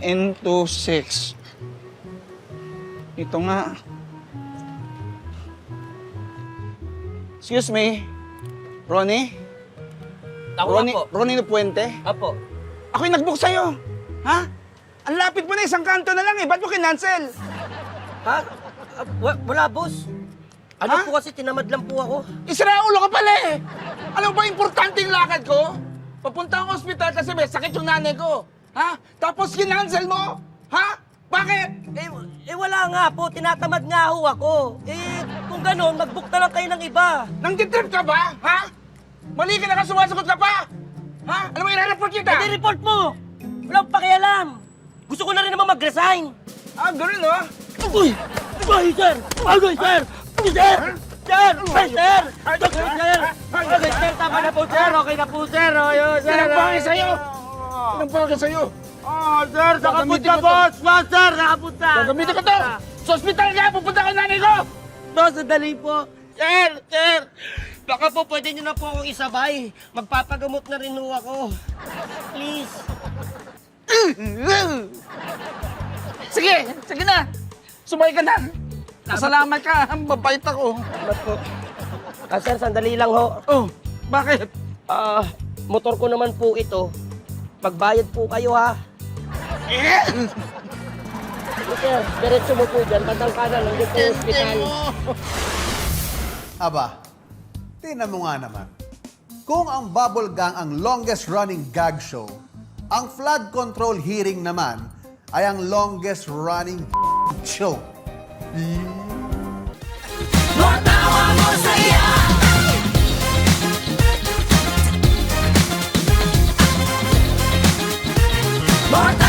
N26. Ito nga. Excuse me. Ronnie? Ronnie no Puente? Apo. Ako yung nag-book sa'yo. Ha? Ang lapit mo na, isang kanto na lang eh. Ba't mo kinancel? Ha? Wala, boss. Ano Ha? po kasi, tinamad lang po ako. Isra ulo ka pala eh. Alam mo ba importante yung lakad ko? Papunta akong ospital kasi may sakit yung nanay ko. Ha? Tapos kinancel mo? Ha? Bakit? Wala nga po. Tinatamad nga ho ako. Kung gano'n, mag-book na lang kayo ng iba. Nang-trip ka ba? Ha? Mali ka na sumasagot ka pa? Ha? Alam mo, i-report kita. report mo! Wala akong pakialam. Gusto ko na rin naman mag-resign. Ah, ganun oh. Uy! Ay, sir! Ay, sir! Sir! Sir! Ay, sir! Sir! Okay, sir, tama na po, sir. Okay na po, sir. Sir! Pinagpangin sa'yo. Pinagpangin sa'yo. Sir, nakapunta, boss! Boss, sir, nakapunta! Gagamitin ko to. Sa ospital ka, pupunta ka nanay ko. Boss, sandali po. Sir! Sir! Baka po pwede nyo na po akong isabay. Magpapagamot na rin ho ako. Please. Sige, sige na. Sumay ka na. Salamat ka. Ang mabait ako. Salamat po. Sir, sandali lang ho. Oh, bakit? Motor ko naman po ito. Pagbayad po kayo, ha? Sir, diretso mo po dyan. Bandang kanan, nandito sa ospital. Aba, tingnan mo nga naman. Kung ang Bubble Gang ang longest running gag show, ang flood control hearing naman ay ang longest running show. Matawa mo saya. Matawa